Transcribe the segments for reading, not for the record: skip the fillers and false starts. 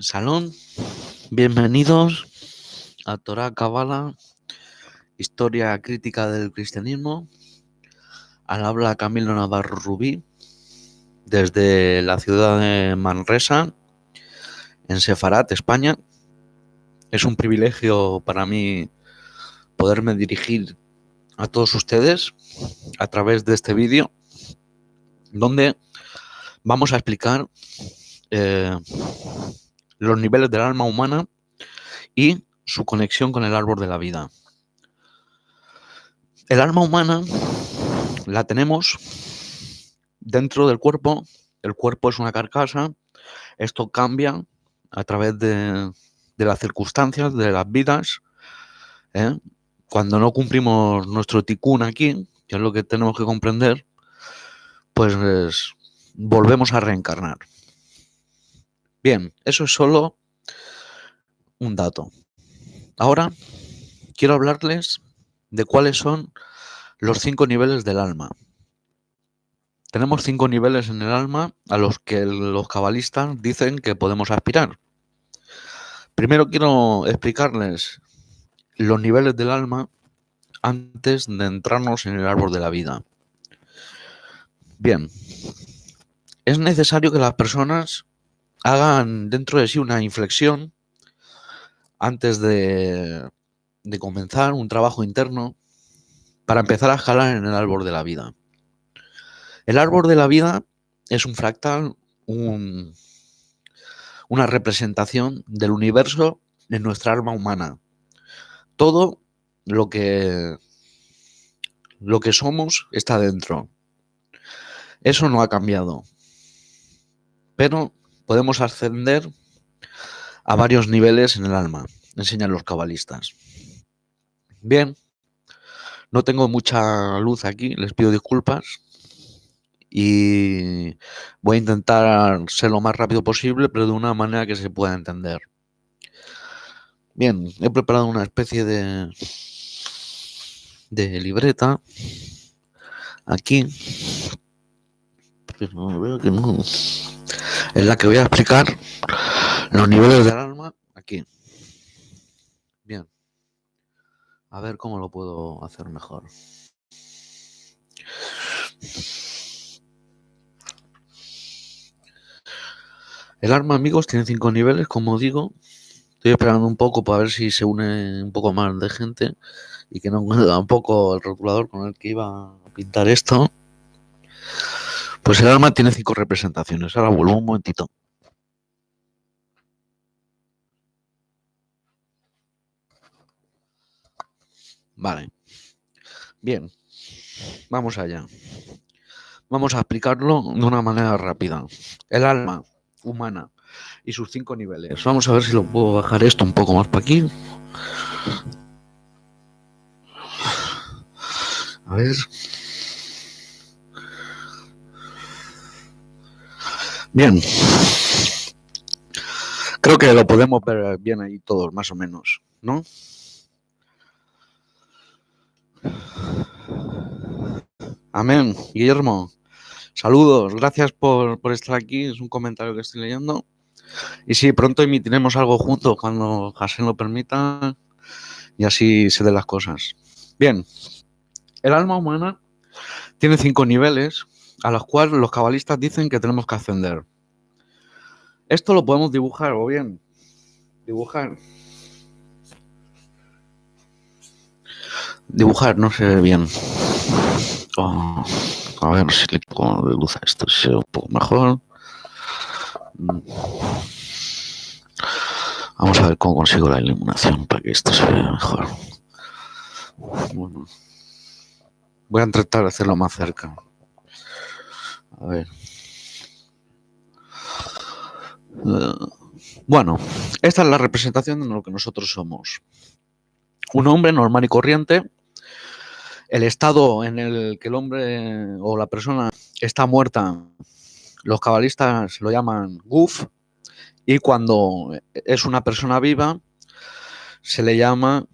Salón, bienvenidos a Torá Cabala, historia crítica del cristianismo. Al habla Camilo Navarro Rubí, desde la ciudad de Manresa, en Sefarat, España. Es un privilegio para mí poderme dirigir a todos ustedes a través de este vídeo, donde vamos a explicar los niveles del alma humana y su conexión con el árbol de la vida. El alma humana la tenemos dentro del cuerpo. El cuerpo es una carcasa. Esto cambia a través de las circunstancias, de las vidas. Cuando no cumplimos nuestro tikkun aquí, que es lo que tenemos que comprender, pues volvemos a reencarnar. Bien, eso es solo un dato. Ahora quiero hablarles de cuáles son los 5 niveles del alma. Tenemos 5 niveles en el alma a los que los cabalistas dicen que podemos aspirar. Primero quiero explicarles los niveles del alma antes de entrarnos en el árbol de la vida. Bien, es necesario que las personas hagan dentro de sí una inflexión antes de comenzar un trabajo interno para empezar a escalar en el árbol de la vida. El árbol de la vida es un fractal, una representación del universo en nuestra alma humana. Todo lo que somos está dentro. Eso no ha cambiado. Pero podemos ascender a varios niveles en el alma, enseñan los cabalistas. Bien, no tengo mucha luz aquí, les pido disculpas y voy a intentar ser lo más rápido posible, pero de una manera que se pueda entender. Bien, he preparado una especie de libreta aquí, pero veo que no, en la que voy a explicar los niveles del alma aquí. Bien, a ver cómo lo puedo hacer mejor. El alma, amigos, tiene 5 niveles, como digo. Estoy esperando un poco para ver si se une un poco más de gente y que no encuentre tampoco el rotulador con el que iba a pintar esto. Pues el alma tiene 5 representaciones. Ahora vuelvo un momentito. Vale. Bien. Vamos allá. Vamos a explicarlo de una manera rápida. El alma humana y sus 5 niveles. Vamos a ver si lo puedo bajar esto un poco más para aquí. A ver. Bien. Creo que lo podemos ver bien ahí todos, más o menos, ¿no? Amén. Guillermo, saludos. Gracias por estar aquí. Es un comentario que estoy leyendo. Y sí, pronto emitiremos algo juntos cuando Hasen lo permita y así se den las cosas. Bien. El alma humana tiene 5 niveles a los cuales los cabalistas dicen que tenemos que ascender. Esto lo podemos dibujar, o bien dibujar, no se ve bien. Oh, a ver si le pongo de luz a esto, si se ve un poco mejor. Vamos a ver cómo consigo la iluminación para que esto se vea mejor. Bueno, voy a intentar hacerlo más cerca. A ver. Bueno, esta es la representación de lo que nosotros somos. Un hombre normal y corriente. El estado en el que el hombre o la persona está muerta, los cabalistas lo llaman guf, y cuando es una persona viva se le llama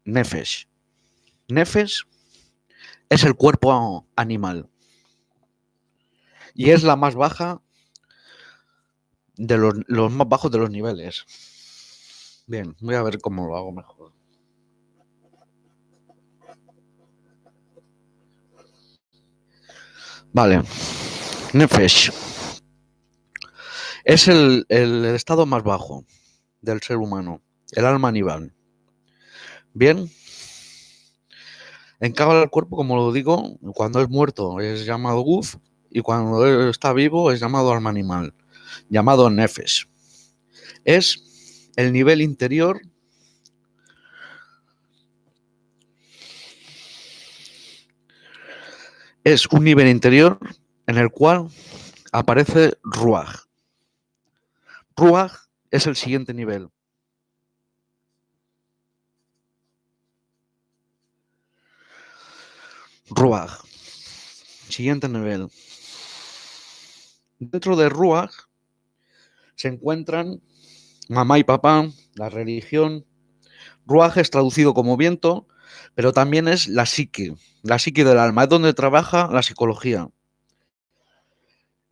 nefesh. Nefesh es el cuerpo animal y es la más baja de los más bajos de los niveles. Bien, voy a ver cómo lo hago mejor. Vale, Nefesh es el estado más bajo del ser humano, el alma animal. Bien, en cada cuerpo, como lo digo, cuando es muerto es llamado Guf y cuando está vivo es llamado alma animal, llamado Nefesh. Es el nivel interior es un nivel interior en el cual aparece Ruach. Ruach es el siguiente nivel. Ruach, siguiente nivel. Dentro de Ruach se encuentran mamá y papá, la religión. Ruach es traducido como viento, pero también es la psique del alma, es donde trabaja la psicología.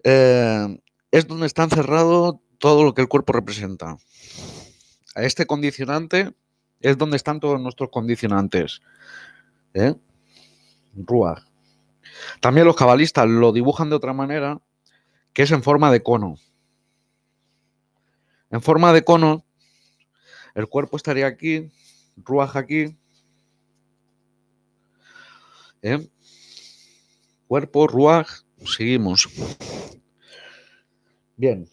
Es donde está encerrado todo lo que el cuerpo representa. Este condicionante es donde están todos nuestros condicionantes. Ruach. También los cabalistas lo dibujan de otra manera, que es en forma de cono. En forma de cono, el cuerpo estaría aquí, Ruach aquí, cuerpo, Ruach, seguimos. Bien.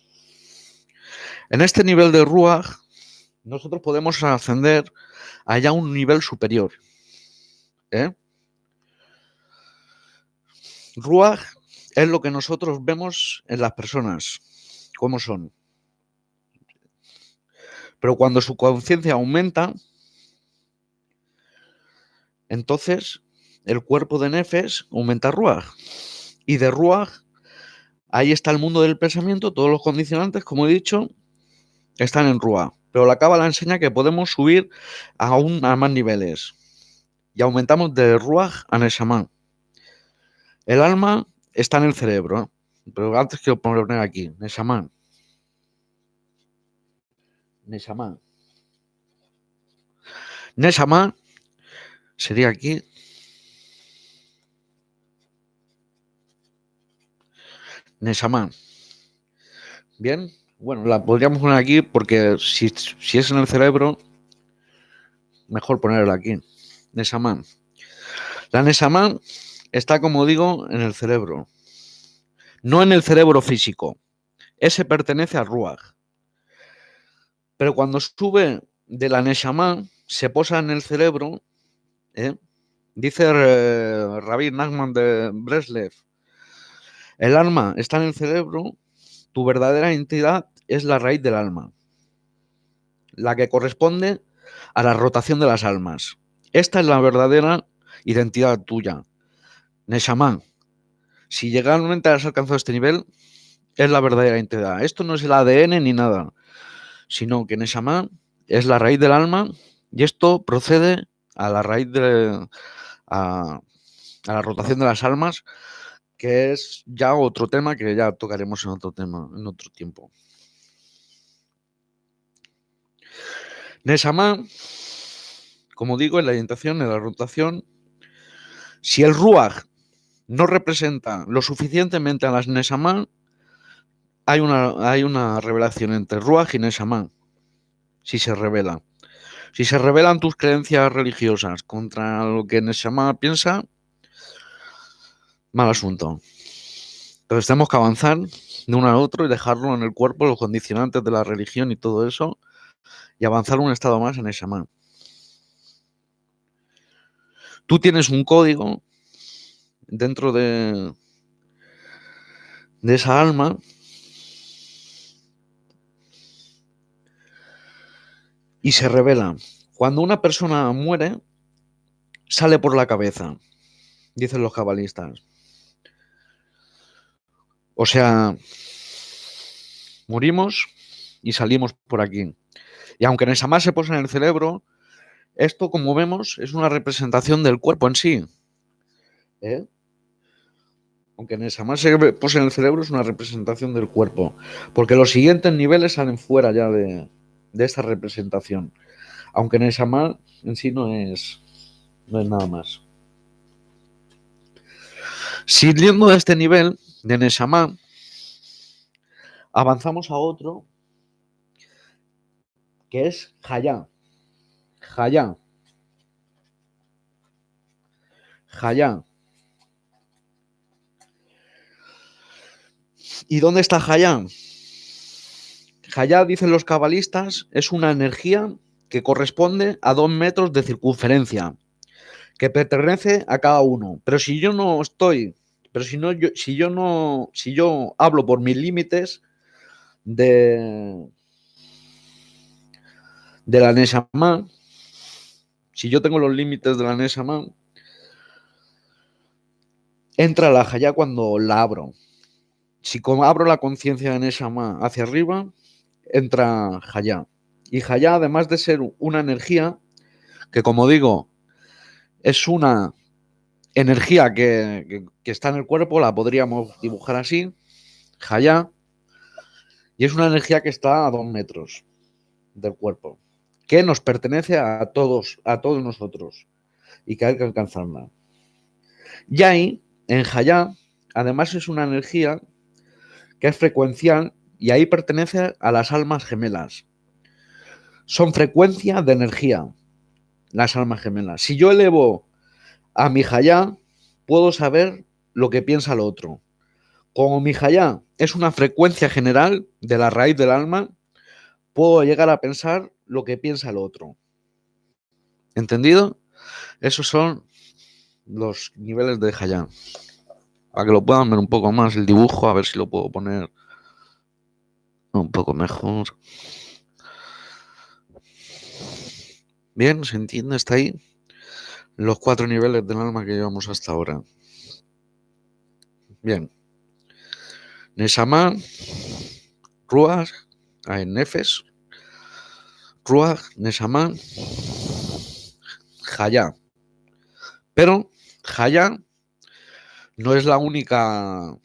En este nivel de Ruach, nosotros podemos ascender allá a un nivel superior. Ruach es lo que nosotros vemos en las personas, cómo son. Pero cuando su conciencia aumenta, entonces el cuerpo de Nefesh aumenta Ruach. Y de Ruach, ahí está el mundo del pensamiento, todos los condicionantes, como he dicho, están en Ruach. Pero la Cábala enseña que podemos subir aún a más niveles. Y aumentamos de Ruach a Neshama. El alma está en el cerebro, pero antes quiero poner aquí, Neshama. Neshama. Neshama sería aquí. Neshama. Bien, bueno, la podríamos poner aquí porque si es en el cerebro, mejor ponerla aquí. Neshama. La Neshama está, como digo, en el cerebro. No en el cerebro físico. Ese pertenece a Ruach. Pero cuando sube de la Neshama, se posa en el cerebro, dice Rabbi Nachman de Breslev, el alma está en el cerebro, tu verdadera entidad es la raíz del alma, la que corresponde a la rotación de las almas. Esta es la verdadera identidad tuya. Neshama, si legalmente has alcanzado este nivel, es la verdadera identidad. Esto no es el ADN ni nada, sino que Neshama es la raíz del alma y esto procede a la raíz de a la rotación de las almas, que es ya otro tema que ya tocaremos en otro tema, en otro tiempo. Neshama, como digo, en la orientación, en la rotación, si el Ruach no representa lo suficientemente a las Neshama, hay una revelación entre Ruach y Neshama, si se revela. Si se revelan tus creencias religiosas contra lo que Neshama piensa, mal asunto. Entonces tenemos que avanzar de uno a otro y dejarlo en el cuerpo, los condicionantes de la religión y todo eso, y avanzar un estado más en Neshama. Tú tienes un código dentro de esa alma y se revela. Cuando una persona muere, sale por la cabeza, dicen los cabalistas. O sea, morimos y salimos por aquí. Y aunque Neshama se posa en el cerebro, esto, como vemos, es una representación del cuerpo en sí. Aunque Neshama se posee en el cerebro, es una representación del cuerpo, porque los siguientes niveles salen fuera ya de esta representación, aunque Neshama en sí no es nada más. Siguiendo de este nivel de Neshama, avanzamos a otro que es Hayá. Hayá. Hayá. ¿Y dónde está Hayá? Hayá, dicen los cabalistas, es una energía que corresponde a 2 metros de circunferencia, que pertenece a cada uno. Pero si yo no estoy, pero si yo hablo por mis límites de la Neshama, si yo tengo los límites de la Neshama, entra la Hayá cuando la abro. Si abro la conciencia de Neshama hacia arriba, entra Hayá. Y Hayá, además de ser una energía, que como digo, es una energía que está en el cuerpo, la podríamos dibujar así, Hayá, y es una energía que está a 2 metros del cuerpo, que nos pertenece a todos nosotros y que hay que alcanzarla. Y ahí, en Hayá, además es una energía que es frecuencial y ahí pertenece a las almas gemelas. Son frecuencia de energía, las almas gemelas. Si yo elevo a mi Hayá, puedo saber lo que piensa el otro. Como mi Hayá es una frecuencia general de la raíz del alma, puedo llegar a pensar lo que piensa el otro. ¿Entendido? Esos son los niveles de Hayá. Para que lo puedan ver un poco más el dibujo, a ver si lo puedo poner un poco mejor. Bien, ¿se entiende? Está ahí los 4 niveles del alma que llevamos hasta ahora. Bien. Neshama, Ruach, Nefesh, Ruach, Neshama, Hayá. Pero Hayá no es la única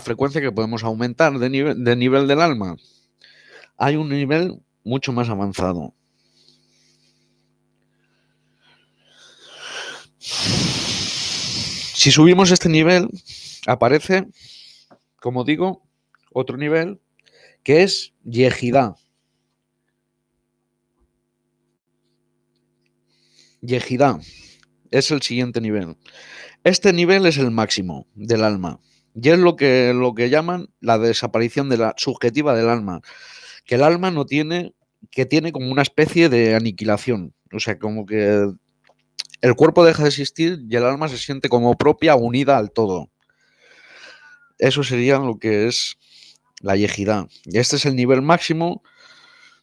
frecuencia que podemos aumentar de nivel del alma. Hay un nivel mucho más avanzado. Si subimos este nivel, aparece, como digo, otro nivel que es Yehidá. Yehidá es el siguiente nivel. Este nivel es el máximo del alma y es lo que llaman la desaparición de la subjetiva del alma, que el alma no tiene, que tiene como una especie de aniquilación, o sea, como que el cuerpo deja de existir y el alma se siente como propia, unida al todo. Eso sería lo que es la yejidá. Y este es el nivel máximo,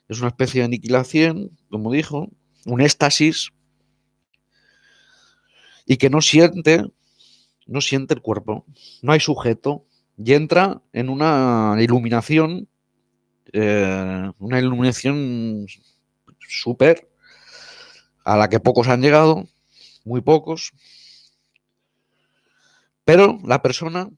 es una especie de aniquilación, como dijo, un éxtasis, y que no siente el cuerpo, no hay sujeto, y entra en una iluminación súper, a la que pocos han llegado, muy pocos, pero la persona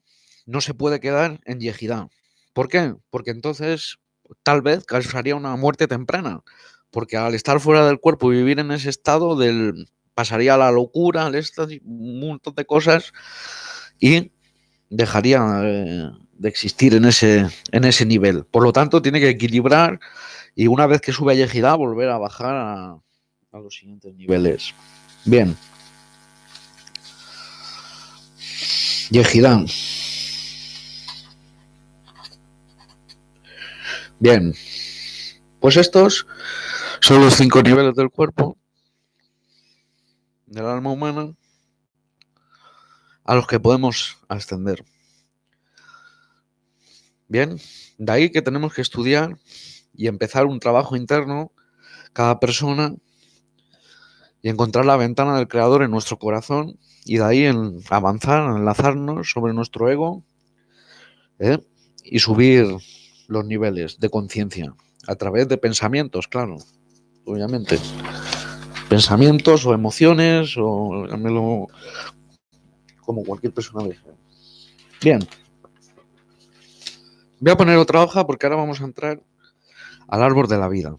no se puede quedar en yejidá. ¿Por qué? Porque entonces tal vez causaría una muerte temprana, porque al estar fuera del cuerpo y vivir en ese estado pasaría a la locura, un montón de cosas y dejaría de existir en ese nivel. Por lo tanto, tiene que equilibrar y una vez que sube a yejidá, volver a bajar a los siguientes niveles. Bien. Yejidá. Bien. Pues estos son los 5 niveles del cuerpo, del alma humana, a los que podemos ascender. Bien, de ahí que tenemos que estudiar y empezar un trabajo interno, cada persona, y encontrar la ventana del creador en nuestro corazón, y de ahí avanzar, enlazarnos sobre nuestro ego y subir los niveles de conciencia a través de pensamientos, claro, obviamente. Pensamientos o emociones, o llámelo como cualquier persona de fe. Bien. Voy a poner otra hoja porque ahora vamos a entrar al árbol de la vida.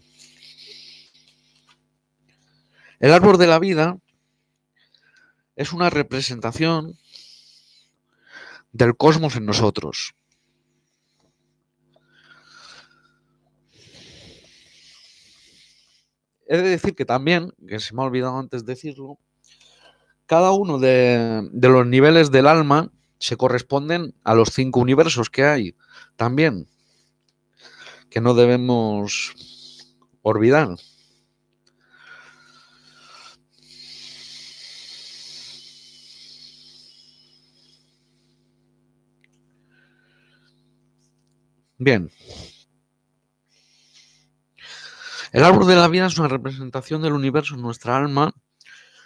El árbol de la vida es una representación del cosmos en nosotros. He de decir que también, que se me ha olvidado antes decirlo, cada uno de los niveles del alma se corresponden a los 5 universos que hay. También, que no debemos olvidar. Bien. El árbol de la vida es una representación del universo en nuestra alma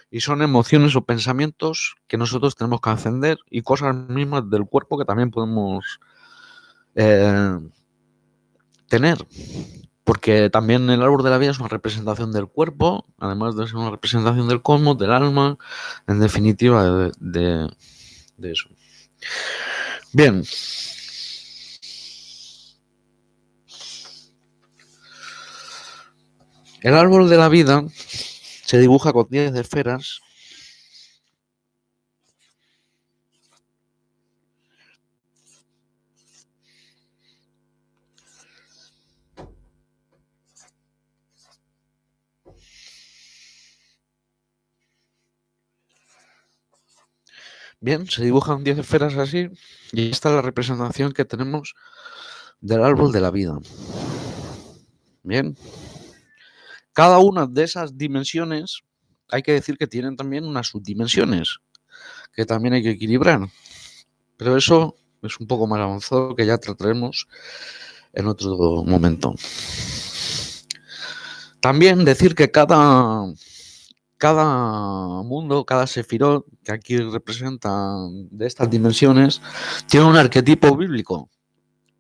y son emociones o pensamientos que nosotros tenemos que ascender y cosas mismas del cuerpo que también podemos tener. Porque también el árbol de la vida es una representación del cuerpo, además de ser una representación del cosmos, del alma, en definitiva de eso. Bien. El árbol de la vida se dibuja con 10 esferas. Bien, se dibujan 10 esferas así y esta es la representación que tenemos del árbol de la vida. Bien. Cada una de esas dimensiones hay que decir que tienen también unas subdimensiones que también hay que equilibrar. Pero eso es un poco más avanzado que ya trataremos en otro momento. También decir que cada mundo, cada sefirot que aquí representa de estas dimensiones, tiene un arquetipo bíblico.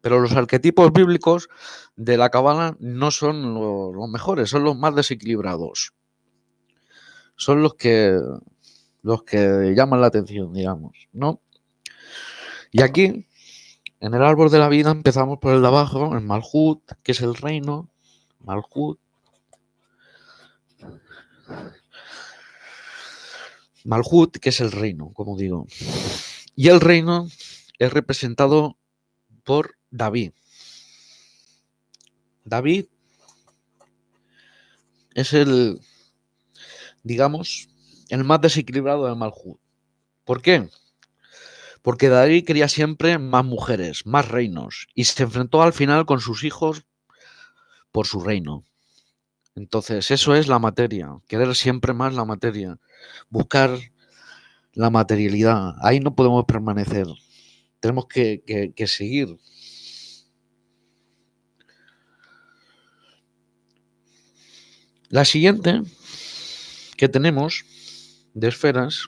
Pero los arquetipos bíblicos de la Cábala no son los mejores, son los más desequilibrados. Son los que llaman la atención, digamos, ¿no? Y aquí, en el árbol de la vida, empezamos por el de abajo, en Malhut, que es el reino. Malhut. Malhut, que es el reino, como digo. Y el reino es representado por David. David es el, digamos, el más desequilibrado de Malhut. ¿Por qué? Porque David quería siempre más mujeres, más reinos, y se enfrentó al final con sus hijos por su reino. Entonces, eso es la materia, querer siempre más la materia, buscar la materialidad. Ahí no podemos permanecer, tenemos que seguir. La siguiente que tenemos de esferas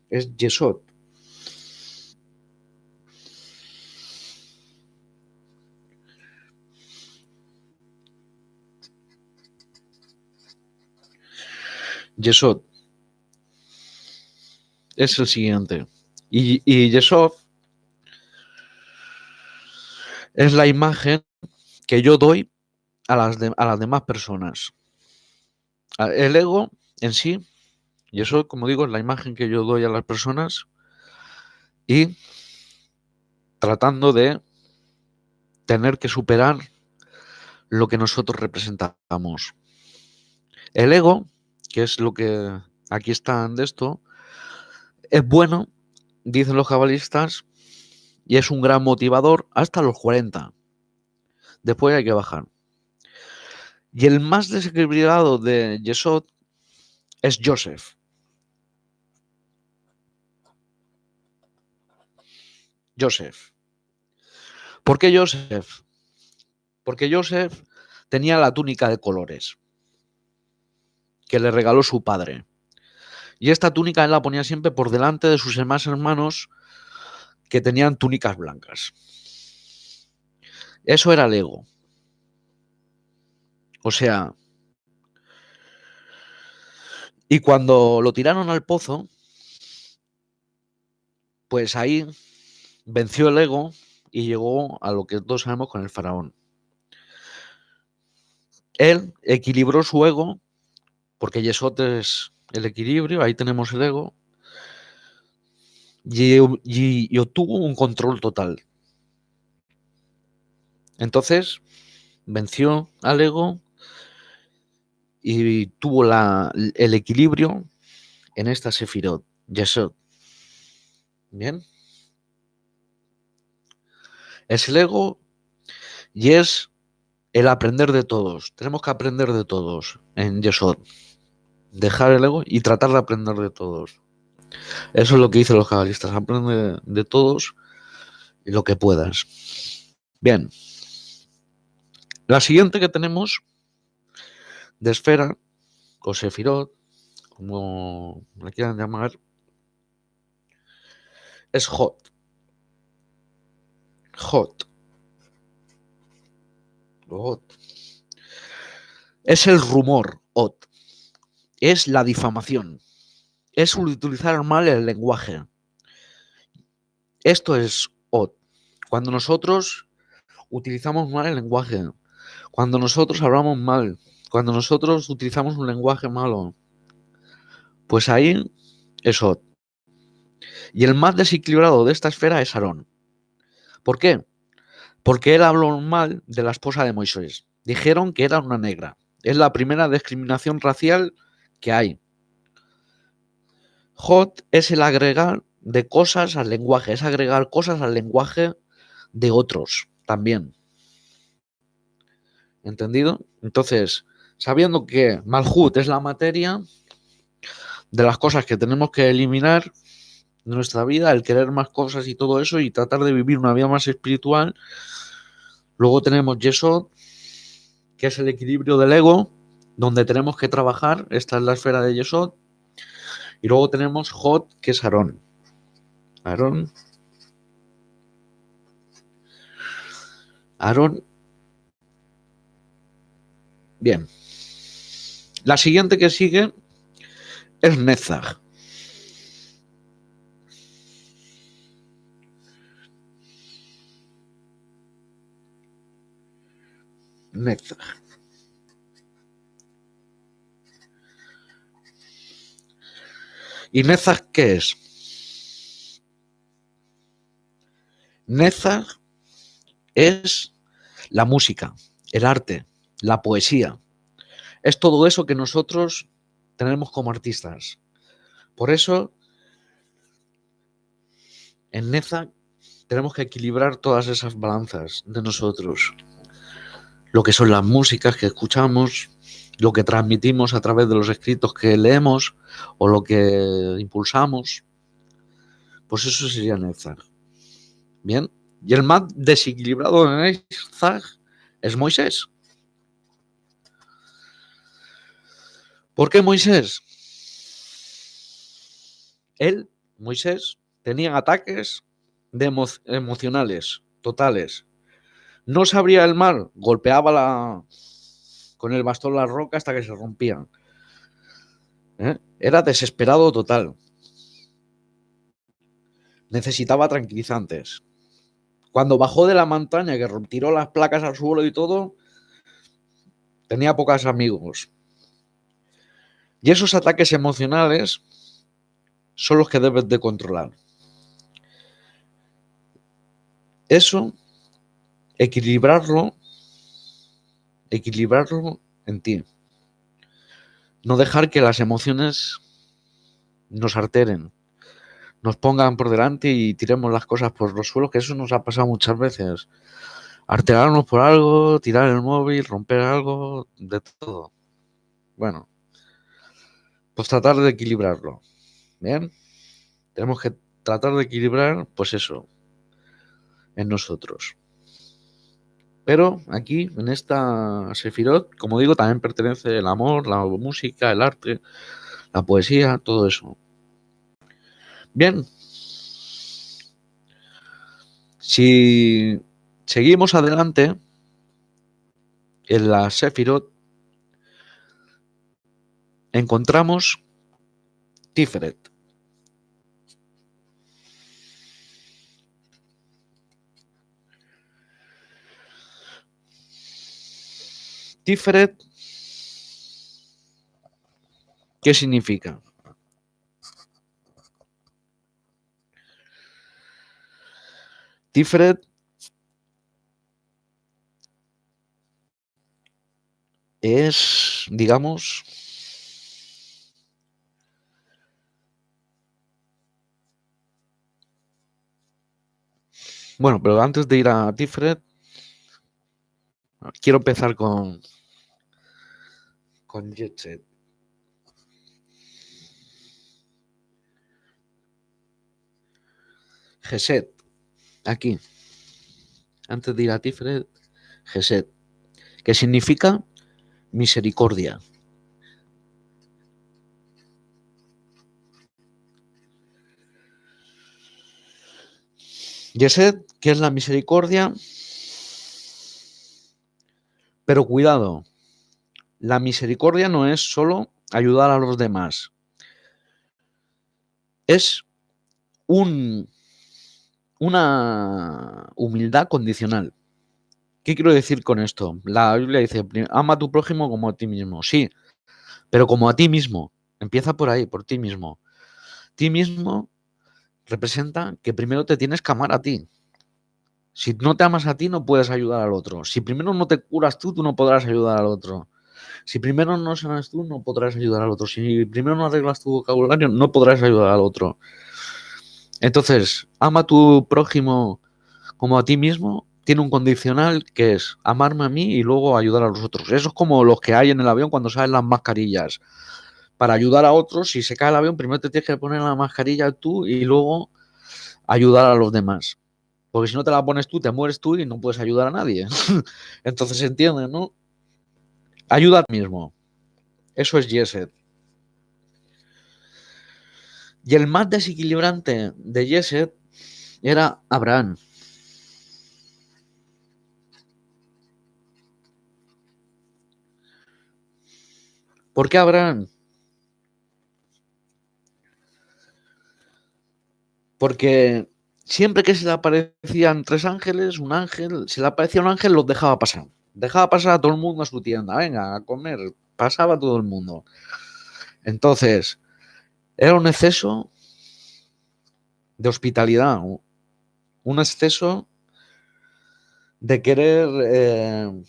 es Yesod. Yesod es el siguiente. Y Yesod es la imagen que yo doy a las demás personas. El ego en sí, y eso, como digo, es la imagen que yo doy a las personas y tratando de tener que superar lo que nosotros representamos. El ego, que es lo que aquí está de esto, es bueno, dicen los cabalistas, y es un gran motivador hasta los 40. Después hay que bajar. Y el más desequilibrado de Yesod es Joseph. Joseph. ¿Por qué Joseph? Porque Joseph tenía la túnica de colores que le regaló su padre. Y esta túnica él la ponía siempre por delante de sus demás hermanos que tenían túnicas blancas. Eso era el ego. O sea, Y cuando lo tiraron al pozo, pues ahí venció el ego y llegó a lo que todos sabemos con el faraón. Él equilibró su ego, porque Yesod es el equilibrio, ahí tenemos el ego, y obtuvo un control total. Entonces venció al ego y tuvo el equilibrio en esta Sefirot, Yesod. Bien, es el ego y es el aprender de todos. Tenemos que aprender de todos en Yesod. Dejar el ego y tratar de aprender de todos. Eso es lo que dicen los cabalistas. Aprende de todos y lo que puedas. Bien. La siguiente que tenemos de esfera, o Sefirot, como la quieran llamar, es Hot. Hot. Hot. Es el rumor, Hot. Es la difamación. Es utilizar mal el lenguaje. Esto es Hot. Cuando nosotros utilizamos mal el lenguaje, cuando nosotros hablamos mal, cuando nosotros utilizamos un lenguaje malo, pues ahí es Hot. Y el más desequilibrado de esta esfera es Aarón. ¿Por qué? Porque él habló mal de la esposa de Moisés. Dijeron que era una negra. Es la primera discriminación racial que hay. Hot es el agregar de cosas al lenguaje, es agregar cosas al lenguaje de otros también. ¿Entendido? Entonces, sabiendo que Malhut es la materia de las cosas que tenemos que eliminar de nuestra vida, el querer más cosas y todo eso, y tratar de vivir una vida más espiritual. Luego tenemos Yesod, que es el equilibrio del ego, donde tenemos que trabajar. Esta es la esfera de Yesod. Y luego tenemos Hot, que es Aarón. Aarón. Bien. La siguiente que sigue es Netzach. Netzach. ¿Y Netzach qué es? Netzach es la música, el arte, la poesía. Es todo eso que nosotros tenemos como artistas. Por eso, en Netzach tenemos que equilibrar todas esas balanzas de nosotros. Lo que son las músicas que escuchamos, lo que transmitimos a través de los escritos que leemos o lo que impulsamos. Pues eso sería Netzach. Bien. Y el más desequilibrado de Netzach es Moisés. ¿Por qué Moisés? Él, Moisés, tenía ataques emocionales totales. No se abría el mar, golpeaba con el bastón la roca hasta que se rompían. Era desesperado total. Necesitaba tranquilizantes. Cuando bajó de la montaña, que tiró las placas al suelo y todo, tenía pocos amigos. Y esos ataques emocionales son los que debes de controlar. Eso, equilibrarlo en ti. No dejar que las emociones nos alteren, nos pongan por delante y tiremos las cosas por los suelos, que eso nos ha pasado muchas veces. Alterarnos por algo, tirar el móvil, romper algo, de todo. Bueno, pues tratar de equilibrarlo. ¿Bien? Tenemos que tratar de equilibrar, pues eso, en nosotros. Pero aquí, en esta Sefirot, como digo, también pertenece el amor, la música, el arte, la poesía, todo eso. Bien. Si seguimos adelante, en la Sefirot encontramos Tiferet. Tiferet, ¿qué significa? Tiferet es, digamos, bueno, pero antes de ir a Tiferet, quiero empezar con Jet Set. Geset, aquí, antes de ir a Tiferet, Geset, que significa misericordia. Geset, que es la misericordia, pero cuidado, la misericordia no es solo ayudar a los demás, es una humildad condicional. ¿Qué quiero decir con esto? La Biblia dice, ama a tu prójimo como a ti mismo. Sí, pero como a ti mismo. Empieza por ahí, por ti mismo. Ti mismo representa que primero te tienes que amar a ti. Si no te amas a ti, no puedes ayudar al otro. Si primero no te curas tú no podrás ayudar al otro. Si primero no sanas tú, no podrás ayudar al otro. Si primero no arreglas tu vocabulario, no podrás ayudar al otro. Entonces, ama a tu prójimo como a ti mismo, tiene un condicional que es amarme a mí y luego ayudar a los otros. Eso es como los que hay en el avión cuando salen las mascarillas. Para ayudar a otros, si se cae el avión, primero te tienes que poner la mascarilla tú y luego ayudar a los demás. Porque si no te la pones tú, te mueres tú y no puedes ayudar a nadie. Entonces se entiende, ¿no? Ayuda al mismo. Eso es Yeset. Y el más desequilibrante de Yeset era Abraham. ¿Por qué Abraham? Porque siempre que se le aparecían tres ángeles, un ángel, se le aparecía un ángel, los dejaba pasar. Dejaba pasar a todo el mundo a su tienda. Venga, a comer. Pasaba todo el mundo. Entonces, era un exceso de hospitalidad, un exceso de querer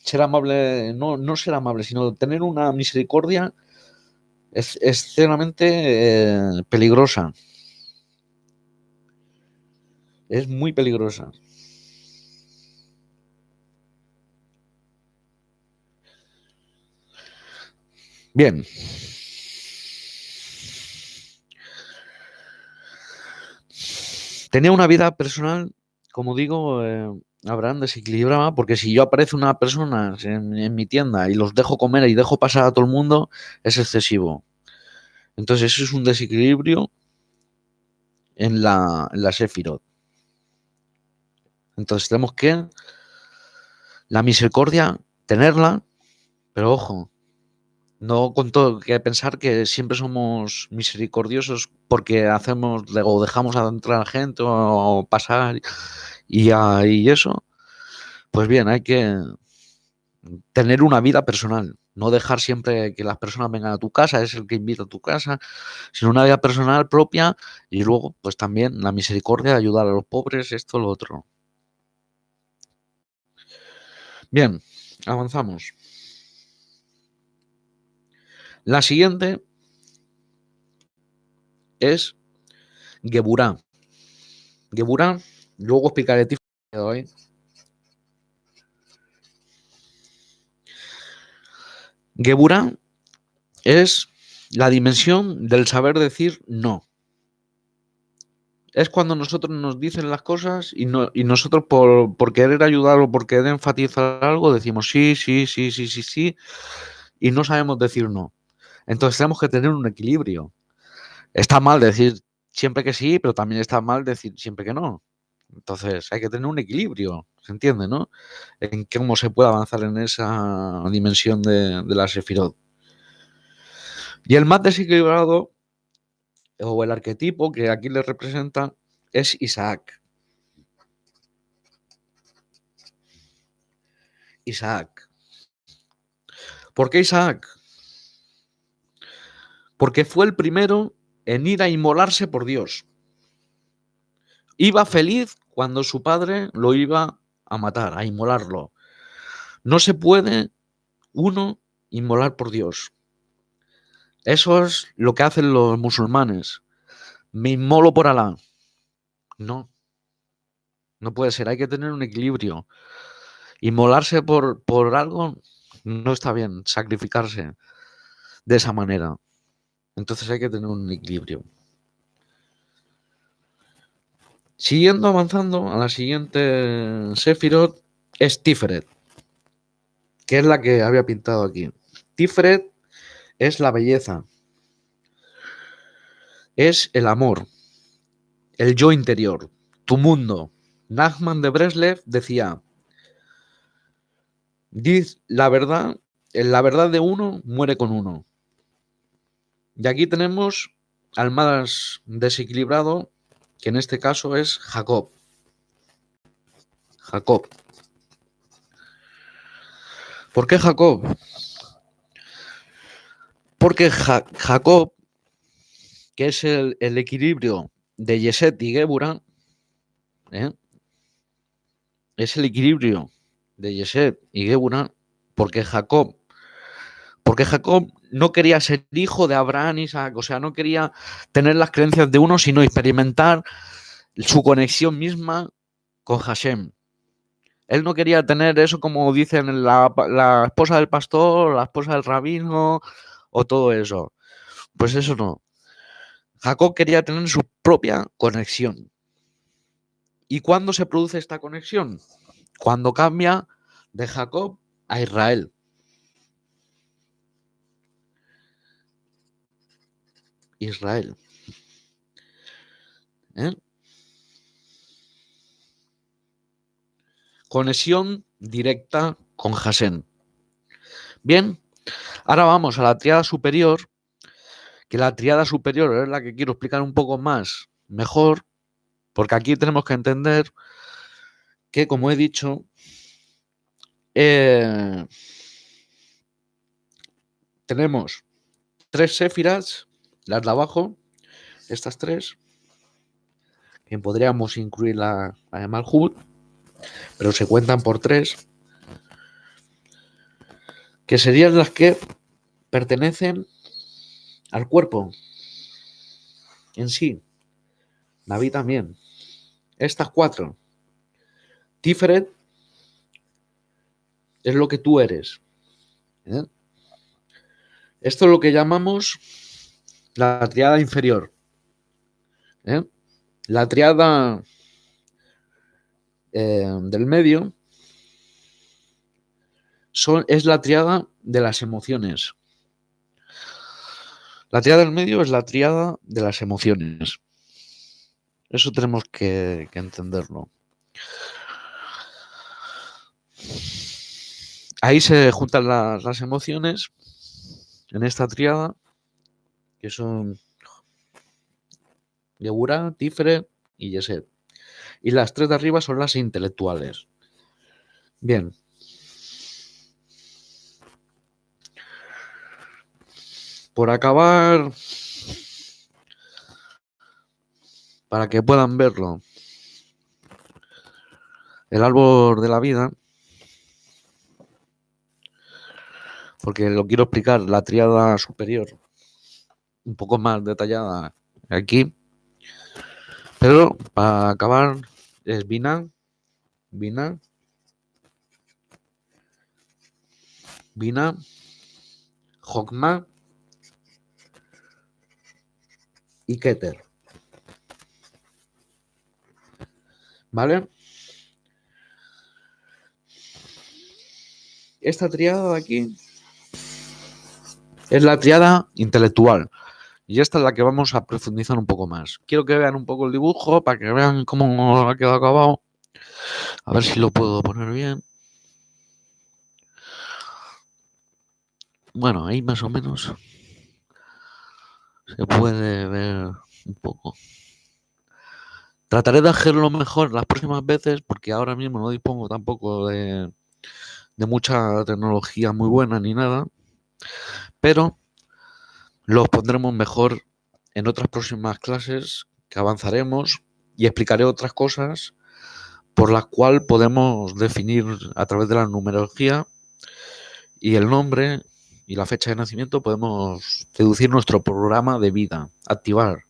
ser amable, no ser amable, sino tener una misericordia extremadamente peligrosa. Es muy peligrosa. Bien. Tenía una vida personal, como digo, Abraham desequilibraba, porque si yo aparece una persona en mi tienda y los dejo comer y dejo pasar a todo el mundo, es excesivo. Entonces eso es un desequilibrio en la Sefirot. Entonces tenemos que la misericordia, tenerla, pero ojo, no con todo que pensar que siempre somos misericordiosos porque hacemos o dejamos entrar a gente o pasar y eso. Pues bien, hay que tener una vida personal, no dejar siempre que las personas vengan a tu casa, es el que invita a tu casa, sino una vida personal propia y luego, pues también la misericordia de ayudar a los pobres, esto, lo otro. Bien, avanzamos. La siguiente es Geburá. Geburá, luego explicaré de hoy. Geburá es la dimensión del saber decir no. Es cuando nosotros nos dicen las cosas y nosotros por querer ayudar o por querer enfatizar algo decimos sí, sí, sí, sí, sí, sí, y no sabemos decir no. Entonces tenemos que tener un equilibrio. Está mal decir siempre que sí, pero también está mal decir siempre que no. Entonces hay que tener un equilibrio, ¿se entiende, no? En cómo se puede avanzar en esa dimensión de la Sefirot. Y el más desequilibrado o el arquetipo que aquí le representa es Isaac. Isaac. ¿Por qué Isaac? Porque fue el primero en ir a inmolarse por Dios. Iba feliz cuando su padre lo iba a matar, a inmolarlo. No se puede uno inmolar por Dios. Eso es lo que hacen los musulmanes. Me inmolo por Alá. No, no puede ser. Hay que tener un equilibrio. Inmolarse por algo no está bien. Sacrificarse de esa manera. Entonces hay que tener un equilibrio. Siguiendo avanzando a la siguiente Sefirot es Tiferet, que es la que había pintado aquí. Tiferet es la belleza, es el amor, el yo interior, tu mundo. Nachman de Breslev decía, diz la verdad de uno muere con uno. Y aquí tenemos al más desequilibrado, que en este caso es Jacob. Jacob. ¿Por qué Jacob? Porque Jacob, que es el equilibrio de Yeset y Geburah, ¿eh? Es el equilibrio de Yeset y Geburah, porque Jacob no quería ser hijo de Abraham y Isaac, o sea, no quería tener las creencias de uno, sino experimentar su conexión misma con Hashem. Él no quería tener eso como dicen la esposa del pastor, la esposa del rabino o todo eso. Pues eso no. Jacob quería tener su propia conexión. ¿Y cuándo se produce esta conexión? Cuando cambia de Jacob a Israel. Israel. ¿Eh? Conexión directa con Hashem. Bien, ahora vamos a la tríada superior, que la tríada superior es la que quiero explicar un poco más, mejor, porque aquí tenemos que entender que, como he dicho, tenemos tres séfiras, las de abajo, estas tres, que podríamos incluir la de Malhut, pero se cuentan por tres, que serían las que pertenecen al cuerpo en sí. Naví también. Estas cuatro. Tiferet es lo que tú eres. ¿Eh? Esto es lo que llamamos la triada inferior. ¿Eh? La triada del medio es la triada de las emociones. La triada del medio es la triada de las emociones. Eso tenemos que entenderlo. Ahí se juntan las emociones en esta triada, que son Geburah, Tiferet y Yeset. Y las tres de arriba son las intelectuales. Bien. Por acabar, para que puedan verlo, el árbol de la vida, porque lo quiero explicar, la tríada superior, un poco más detallada aquí, pero para acabar es Binah, Jokmah y Keter. ¿Vale? Esta triada de aquí es la triada intelectual. Y esta es la que vamos a profundizar un poco más. Quiero que vean un poco el dibujo para que vean cómo ha quedado acabado. A ver si lo puedo poner bien. Bueno, ahí más o menos. se puede ver un poco. Trataré de hacerlo mejor las próximas veces porque ahora mismo no dispongo tampoco de mucha tecnología muy buena ni nada, pero los pondremos mejor en otras próximas clases que avanzaremos y explicaré otras cosas por las cuales podemos definir a través de la numerología y el nombre y la fecha de nacimiento podemos deducir nuestro programa de vida, activar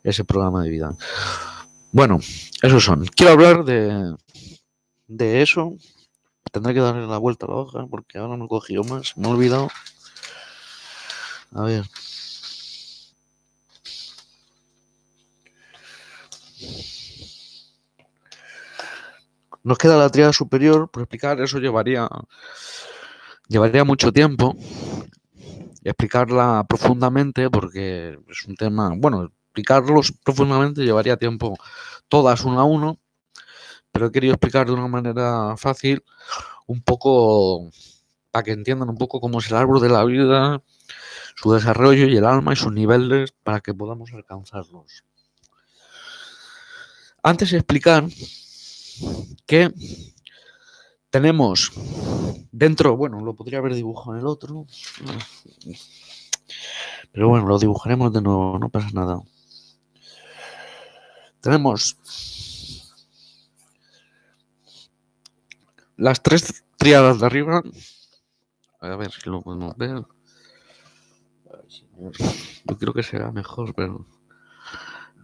ese programa de vida. Bueno, esos son. Quiero hablar de eso. Tendré que darle la vuelta a la hoja porque ahora no he cogido más. Me he olvidado. A ver. Nos queda la tríada superior por explicar. Eso llevaría mucho tiempo explicarla profundamente porque es un tema, bueno, explicarlos profundamente llevaría tiempo todas uno a uno, pero he querido explicar de una manera fácil un poco para que entiendan un poco cómo es el árbol de la vida, su desarrollo y el alma y sus niveles para que podamos alcanzarlos. Antes de explicar que tenemos dentro, bueno, lo podría haber dibujado en el otro, pero bueno, lo dibujaremos de nuevo, no pasa nada. Tenemos las tres tríadas de arriba. A ver si lo podemos ver. Yo creo que será mejor, pero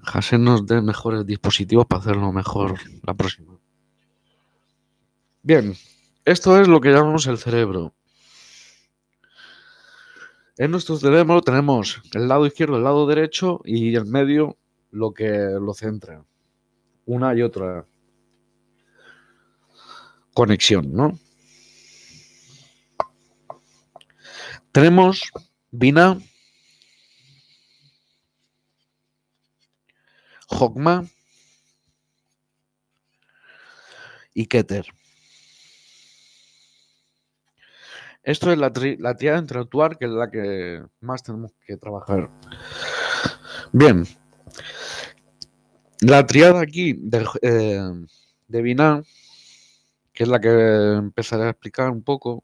Hasen nos dé mejores dispositivos para hacerlo mejor la próxima. Bien, esto es lo que llamamos el cerebro. En nuestro cerebro tenemos el lado izquierdo, el lado derecho y el medio lo que lo centra. Una y otra conexión, ¿no? Tenemos Binah, Jokma y Keter. Esto es la tríada intelectual, que es la que más tenemos que trabajar. Bien, la tríada aquí de Binah, que es la que empezaré a explicar un poco.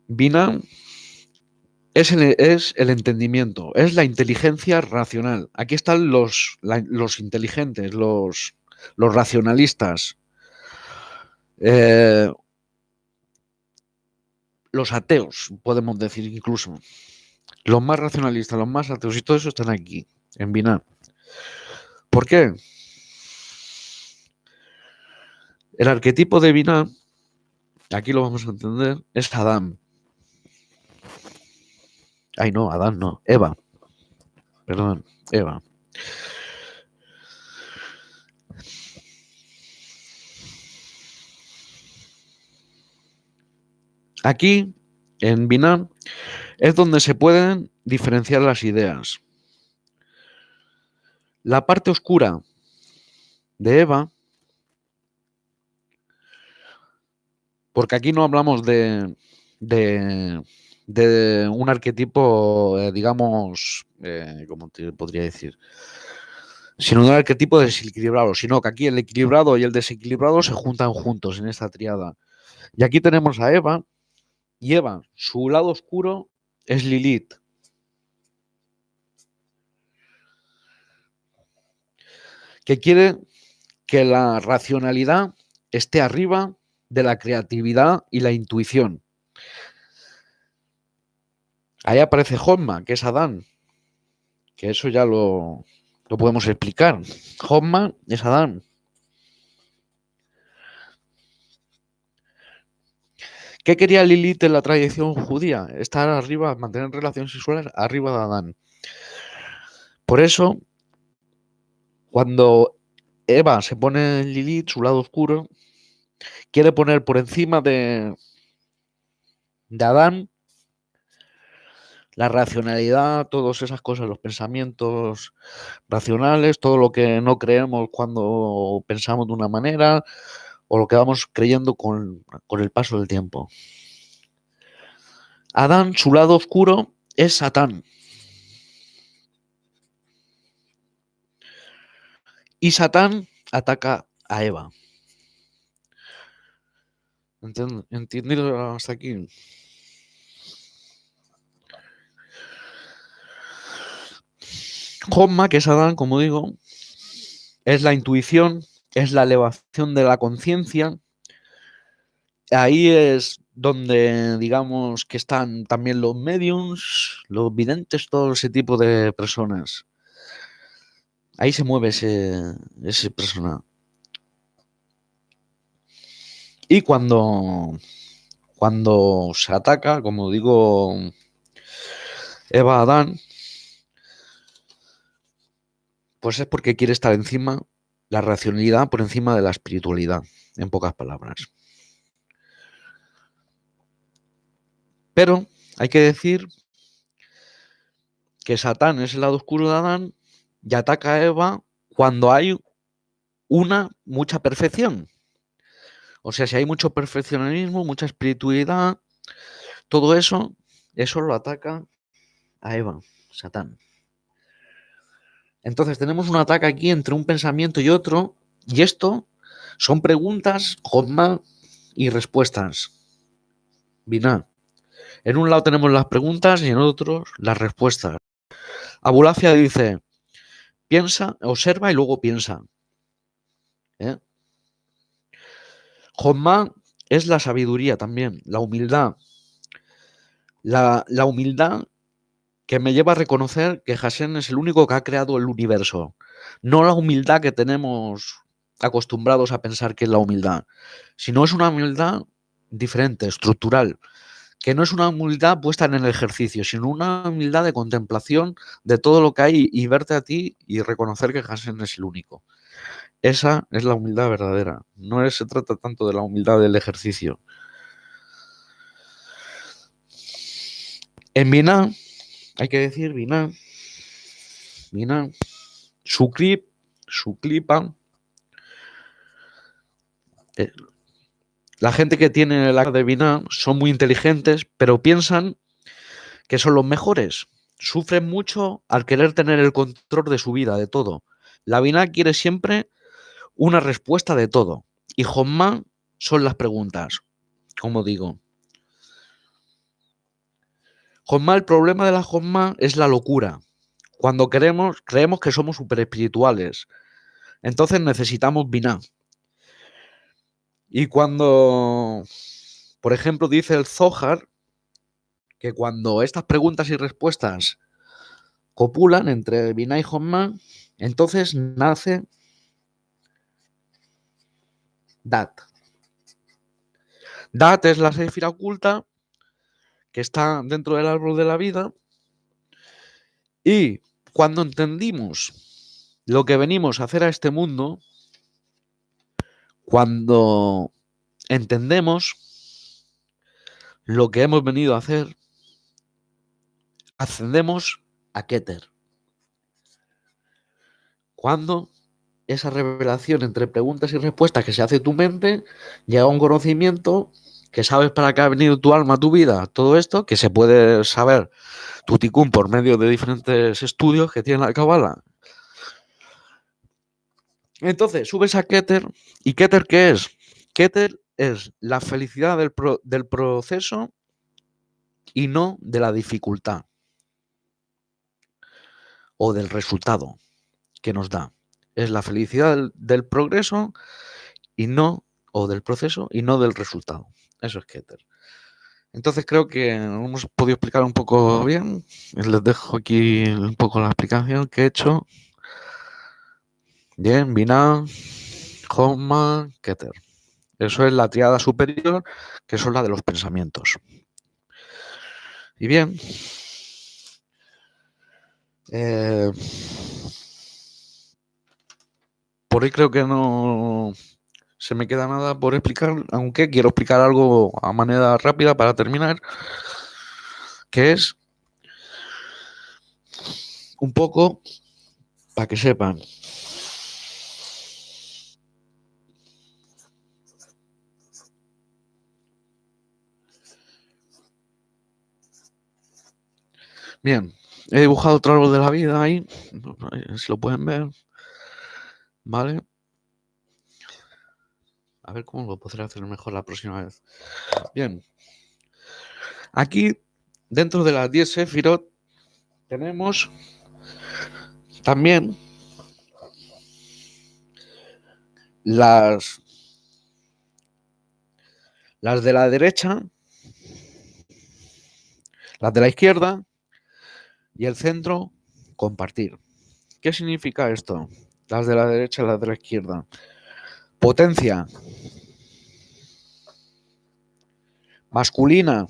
Binah es el entendimiento, es la inteligencia racional. Aquí están los inteligentes, los racionalistas, los ateos, podemos decir incluso. Los más racionalistas, los más ateos y todo eso están aquí, en Binah. ¿Por qué? El arquetipo de Binah, aquí lo vamos a entender, es Adán. Ay, no, Adán no, Eva. Perdón, Eva. Aquí, en Binah, es donde se pueden diferenciar las ideas. La parte oscura de Eva, porque aquí no hablamos de un arquetipo, digamos, ¿cómo te podría decir? Sino de un arquetipo desequilibrado, sino que aquí el equilibrado y el desequilibrado se juntan juntos en esta triada. Y aquí tenemos a Eva, y Eva, su lado oscuro es Lilith. Que quiere que la racionalidad esté arriba de la creatividad y la intuición. Ahí aparece Jotma, que es Adán, que eso ya lo podemos explicar. Jotma es Adán. ¿Qué quería Lilith en la tradición judía? Estar arriba, mantener relaciones sexuales arriba de Adán. Por eso, cuando Eva se pone en Lilith, su lado oscuro, quiere poner por encima de Adán la racionalidad, todas esas cosas, los pensamientos racionales, todo lo que no creemos cuando pensamos de una manera o lo que vamos creyendo con el paso del tiempo. Adán, su lado oscuro, es Satán. Y Satán ataca a Eva. ¿Entendido hasta aquí? Homma, que es Adán, como digo, es la intuición, es la elevación de la conciencia. Ahí es donde, digamos, que están también los mediums, los videntes, todo ese tipo de personas. Ahí se mueve ese personaje. Y cuando se ataca, como digo, Eva a Adán, pues es porque quiere estar encima, la racionalidad por encima de la espiritualidad, en pocas palabras. Pero hay que decir que Satán es el lado oscuro de Adán y ataca a Eva cuando hay mucha perfección. O sea, si hay mucho perfeccionismo, mucha espiritualidad, todo eso lo ataca a Eva, Satán. Entonces tenemos un ataque aquí entre un pensamiento y otro, y esto son preguntas, coma y respuestas. Binah. En un lado tenemos las preguntas y en otro las respuestas. Abulafia dice, piensa, observa y luego piensa. ¿Eh? Jomma es la sabiduría también, la humildad. La humildad que me lleva a reconocer que Hashem es el único que ha creado el universo. No la humildad que tenemos acostumbrados a pensar que es la humildad, sino es una humildad diferente, estructural, que no es una humildad puesta en el ejercicio, sino una humildad de contemplación de todo lo que hay y verte a ti y reconocer que Hashem es el único. Esa es la humildad verdadera. No se trata tanto de la humildad del ejercicio. En Binah, hay que decir Binah, su clipa, la gente que tiene el arte de Binah son muy inteligentes, pero piensan que son los mejores. Sufren mucho al querer tener el control de su vida, de todo. La Binah quiere siempre una respuesta de todo. Y Jomma son las preguntas, como digo. Jomma, el problema de la Jomma es la locura. Cuando creemos que somos super espirituales. Entonces necesitamos Binah. Y cuando, por ejemplo, dice el Zohar, que cuando estas preguntas y respuestas copulan entre Binah y Jomma, entonces nace Dat. Dat es la séfira oculta que está dentro del árbol de la vida y cuando entendimos lo que venimos a hacer a este mundo, cuando entendemos lo que hemos venido a hacer, ascendemos a Keter. Cuando esa revelación entre preguntas y respuestas que se hace tu mente llega a un conocimiento que sabes para qué ha venido tu alma, tu vida, todo esto, que se puede saber tu ticún por medio de diferentes estudios que tiene la Kabbalah. Entonces, subes a Keter, ¿y Keter qué es? Keter es la felicidad del proceso y no de la dificultad o del resultado que nos da. Es la felicidad del progreso y no, o del proceso y no del resultado. Eso es Keter. Entonces creo que hemos podido explicar un poco bien. Les dejo aquí un poco la explicación que he hecho. Bien, Binah, Homa, Keter. Eso es la triada superior, que son la de los pensamientos. Y bien, por ahí creo que no se me queda nada por explicar, aunque quiero explicar algo a manera rápida para terminar, que es un poco para que sepan. Bien, he dibujado otro árbol de la vida ahí, si lo pueden ver, ¿vale? A ver cómo lo podré hacer mejor la próxima vez. Bien, aquí, dentro de las 10 Sefirot, tenemos también las de la derecha, las de la izquierda y el centro, compartir. ¿Qué significa esto? Las de la derecha y las de la izquierda. Potencia masculina,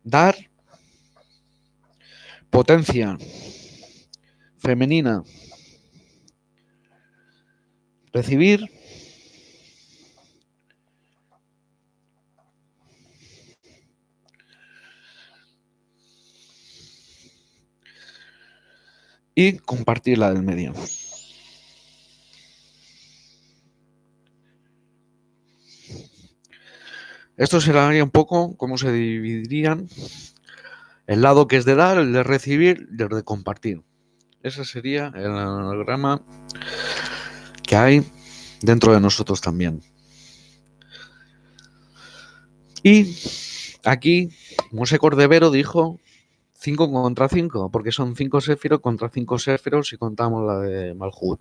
dar. Potencia femenina, recibir. Y compartir la del medio. Esto sería un poco cómo se dividirían el lado que es de dar, el de recibir y el de compartir. Ese sería el anagrama que hay dentro de nosotros también. Y aquí Moshe Cordovero dijo 5 contra 5, porque son 5 Sefirot contra 5 Sefirot si contamos la de Malhut,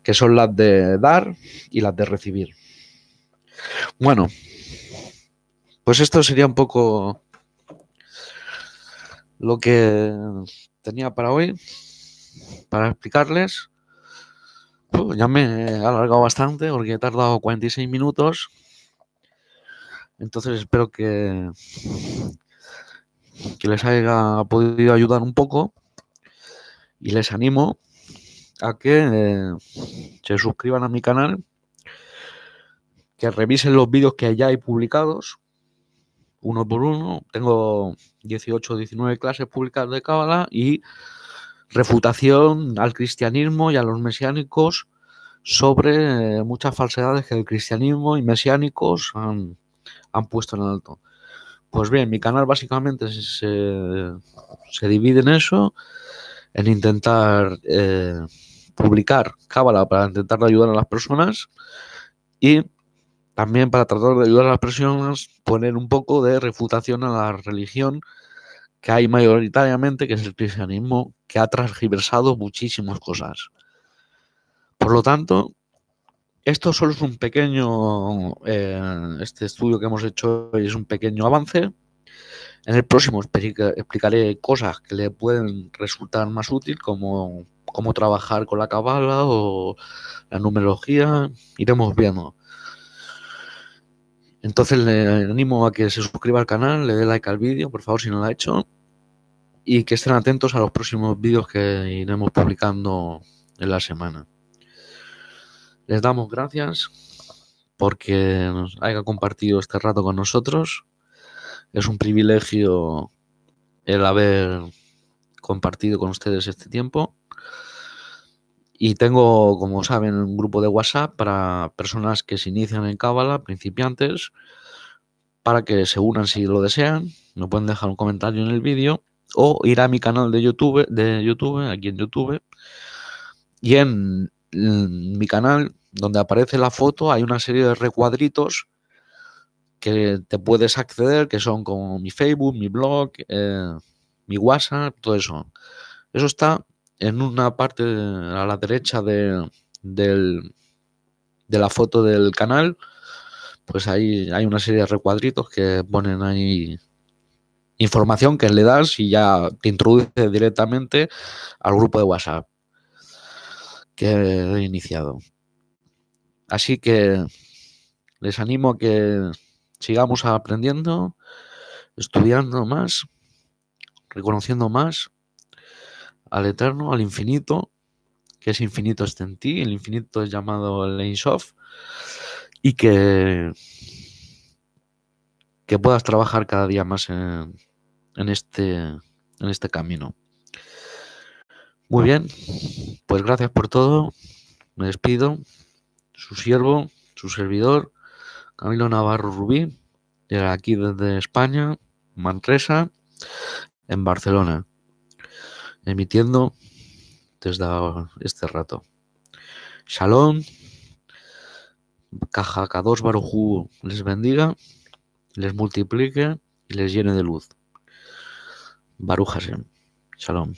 que son las de dar y las de recibir. Bueno, pues esto sería un poco lo que tenía para hoy, para explicarles. Ya me he alargado bastante porque he tardado 46 minutos. Entonces espero que les haya podido ayudar un poco y les animo a que se suscriban a mi canal, que revisen los vídeos que ya hay publicados, uno por uno. Tengo 18 o 19 clases publicadas de Cábala y refutación al cristianismo y a los mesiánicos sobre muchas falsedades que el cristianismo y mesiánicos han puesto en alto. Pues bien, mi canal básicamente se divide en eso, en intentar publicar Cábala para intentar ayudar a las personas y también para tratar de ayudar a las personas poner un poco de refutación a la religión que hay mayoritariamente, que es el cristianismo, que ha transgiversado muchísimas cosas. Por lo tanto, esto solo es un pequeño, este estudio que hemos hecho hoy es un pequeño avance. En el próximo explicaré cosas que le pueden resultar más útil, como cómo trabajar con la cábala o la numerología. Iremos viendo. Entonces le animo a que se suscriba al canal, le dé like al vídeo, por favor, si no lo ha hecho, y que estén atentos a los próximos vídeos que iremos publicando en la semana. Les damos gracias porque nos haya compartido este rato con nosotros. Es un privilegio el haber compartido con ustedes este tiempo. Y tengo, como saben, un grupo de WhatsApp para personas que se inician en Cábala, principiantes, para que se unan si lo desean. Me pueden dejar un comentario en el vídeo o ir a mi canal de YouTube, aquí en YouTube. Y en mi canal, donde aparece la foto, hay una serie de recuadritos que te puedes acceder, que son como mi Facebook, mi blog, mi WhatsApp, todo eso. Eso está en una parte a la derecha de la foto del canal. Pues ahí hay una serie de recuadritos que ponen ahí información que le das y ya te introduce directamente al grupo de WhatsApp que he iniciado. Así que les animo a que sigamos aprendiendo, estudiando más, reconociendo más al Eterno, al infinito, que es infinito está en ti, el infinito es llamado el Ein Sof, y que puedas trabajar cada día más en este camino. Muy bien, pues gracias por todo, me despido, su siervo, su servidor, Camilo Navarro Rubí, Y aquí desde España, Manresa, en Barcelona, emitiendo desde este rato. Shalom, Caja Kadosh Baruj Hu les bendiga, les multiplique y les llene de luz. Baruch Hashem. Shalom.